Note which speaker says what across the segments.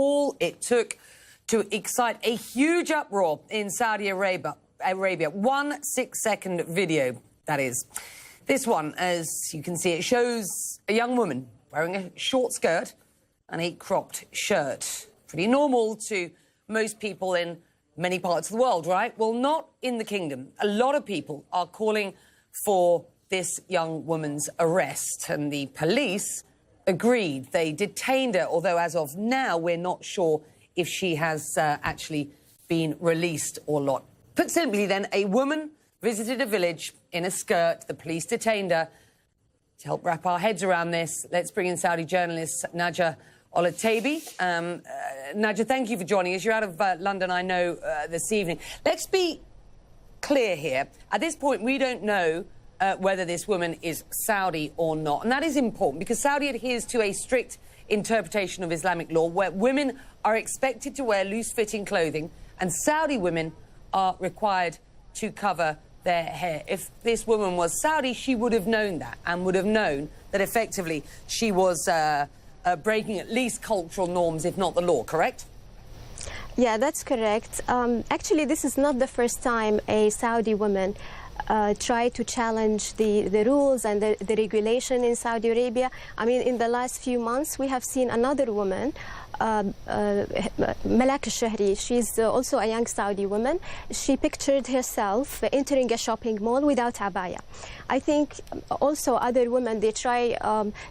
Speaker 1: all it took to excite a huge uproar in Saudi Arabia. 1 6-second video, that is. This one, as you can see, it shows a young woman wearing a short skirt and a cropped shirt. Pretty normal to most people in many parts of the world, right? Well, not in the kingdom. A lot of people are calling for this young woman's arrest, and the police agreed. They detained her, although as of now, we're not sure if she has actually been released or not. Put simply, then, a woman visited a village in a skirt. The police detained her. To help wrap our heads around this, let's bring in Saudi journalist Najah Al-Otaibi. Najah, thank you for joining us. You're out of London, I know, this evening. Let's be clear here. At this point, we don't know whether this woman is Saudi or not. And that is important because Saudi adheres to a strict interpretation of Islamic law where women are expected to wear loose-fitting clothing and Saudi women are required to cover their hair. If this woman was Saudi, she would have known that and would have known that effectively she was breaking at least cultural norms, if not the law, correct?
Speaker 2: Yeah, that's correct. Actually, this is not the first time a Saudi woman tried to challenge the rules and the regulation in Saudi Arabia. I mean, in the last few months, we have seen another woman, Malak al-Shahri. She's also a young Saudi woman. She pictured herself entering a shopping mall without abaya. I think also other women, they try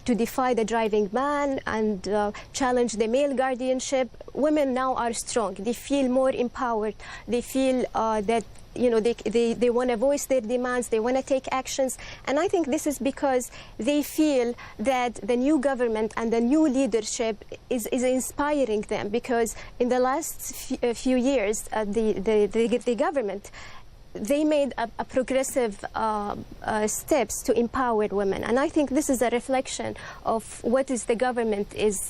Speaker 2: to defy the driving ban and challenge the male guardianship. Women now are strong. They feel more empowered. They feel that they want to voice their demands, they want to take actions. And I think this is because they feel that the new government and the new leadership is inspiring them, because in the last few years, the government, they made a progressive steps to empower women, and I think this is a reflection of what is the government is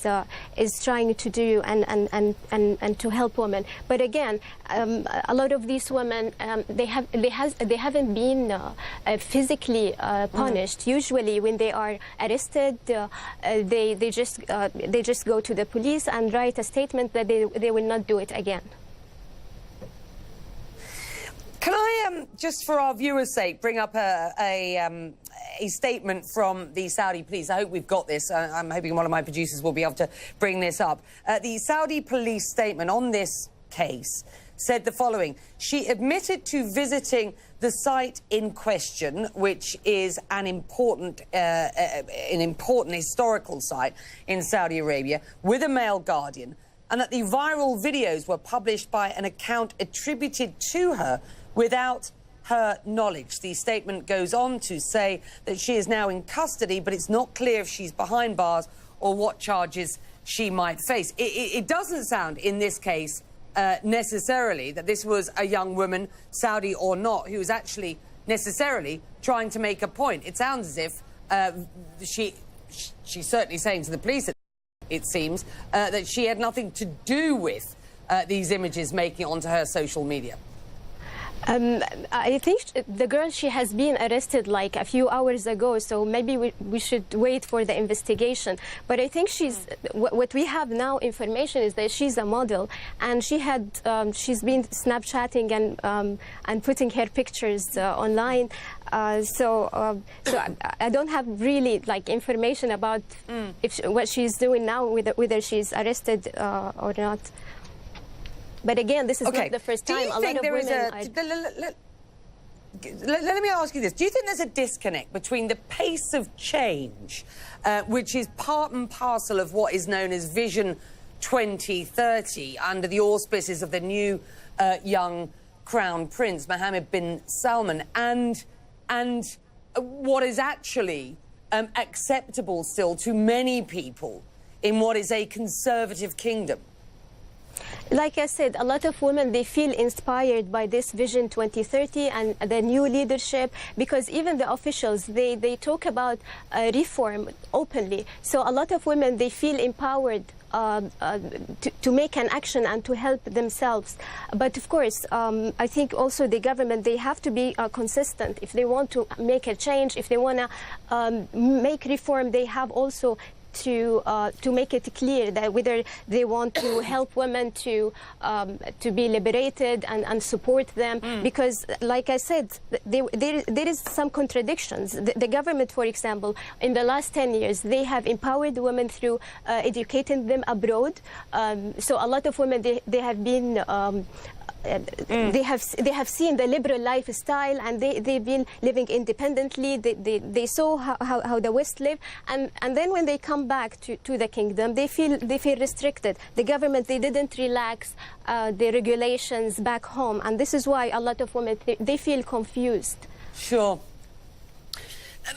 Speaker 2: trying to do and to help women. But again, a lot of these women they haven't been physically punished. Usually, when they are arrested, they just go to the police and write a statement that they will not do it again.
Speaker 1: Can I, just for our viewers' sake, bring up a statement from the Saudi police? I hope we've got this. I'm hoping one of my producers will be able to bring this up. The Saudi police statement on this case said the following. She admitted to visiting the site in question, which is an important historical site in Saudi Arabia, with a male guardian, and that the viral videos were published by an account attributed to her without her knowledge. The statement goes on to say that she is now in custody, but it's not clear if she's behind bars or what charges she might face. It doesn't sound, in this case, necessarily that this was a young woman, Saudi or not, who was actually necessarily trying to make a point. It sounds as if she's certainly saying to the police, it seems, that she had nothing to do with these images making it onto her social media.
Speaker 2: I think the girl, she has been arrested like a few hours ago, so maybe we should wait for the investigation. But I think what we have now information is that she's a model, and she's been Snapchatting and putting her pictures online. So I don't have really information about what she's doing now, whether she's arrested or not. But again, this is not the first time. A lot of women
Speaker 1: let me ask you this. Do you think there's a disconnect between the pace of change, which is part and parcel of what is known as Vision 2030, under the auspices of the new young Crown Prince, Mohammed bin Salman, and what is actually acceptable still to many people in what is a conservative kingdom?
Speaker 2: Like I said, a lot of women, they feel inspired by this Vision 2030 and the new leadership, because even the officials, they talk about reform openly. So a lot of women, they feel empowered to make an action and to help themselves. But of course, I think also the government, they have to be consistent. If they want to make a change, if they want to make reform, they have also to make it clear that whether they want to help women to be liberated and support them. Because, like I said, there is some contradictions. The government, for example, in the last 10 years, they have empowered women through educating them abroad. So a lot of women, they have been they have seen the liberal lifestyle, and they've been living independently. They saw how the West live, and then when they come back to the kingdom, they feel restricted. The government, they didn't relax the regulations back home, and this is why a lot of women, they feel confused.
Speaker 1: Sure.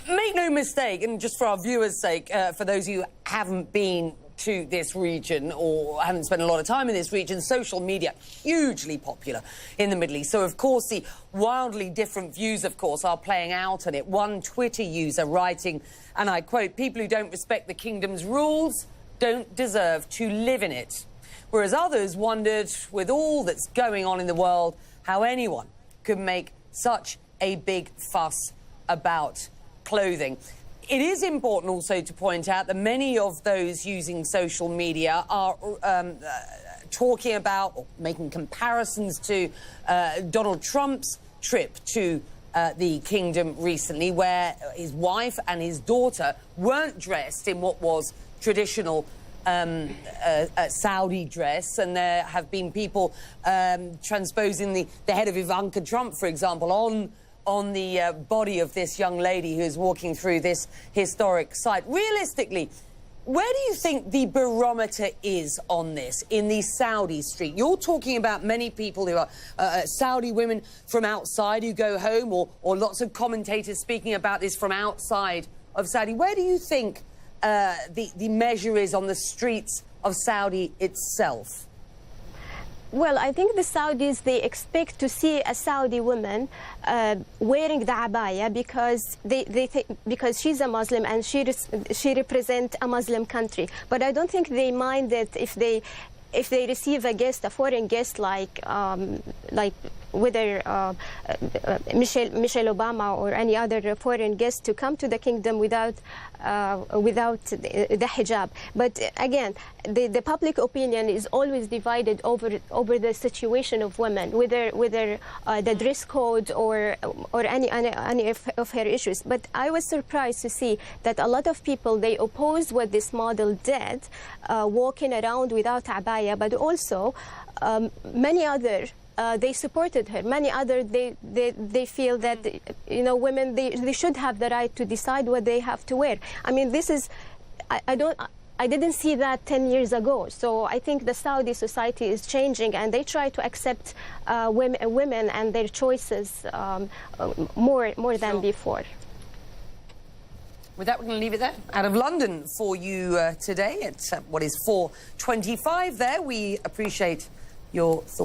Speaker 1: Make no mistake, and just for our viewers' sake, for those who haven't been to this region or haven't spent a lot of time in this region, social media hugely popular in the Middle East. So, of course, the wildly different views, of course, are playing out on it. One Twitter user writing, and I quote, "People who don't respect the kingdom's rules don't deserve to live in it." Whereas others wondered, with all that's going on in the world, how anyone could make such a big fuss about clothing. It is important also to point out that many of those using social media are talking about or making comparisons to Donald Trump's trip to the kingdom recently, where his wife and his daughter weren't dressed in what was traditional Saudi dress, and there have been people transposing the head of Ivanka Trump, for example, on the body of this young lady who is walking through this historic site. Realistically, where do you think the barometer is on this in the Saudi street? You're talking about many people who are Saudi women from outside who go home, or lots of commentators speaking about this from outside of Saudi. Where do you think the measure is on the streets of Saudi itself?
Speaker 2: Well, I think the Saudis, they expect to see a Saudi woman wearing the abaya because because she's a Muslim and she represents a Muslim country. But I don't think they mind that if they receive a guest, a foreign guest, like whether Michelle Obama or any other foreign guest, to come to the kingdom without the hijab. But again, the public opinion is always divided over the situation of women, whether the dress code or any of her issues. But I was surprised to see that a lot of people, they opposed what this model did, walking around without abaya, but also many other. They supported her. Many others, they feel that, you know, women, they should have the right to decide what they have to wear. I mean, this is, I didn't see that 10 years ago. So I think the Saudi society is changing, and they try to accept women and their choices more than before.
Speaker 1: With that, we're going to leave it there. Out of London for you today. It's what is 4:25 there. We appreciate your thoughts.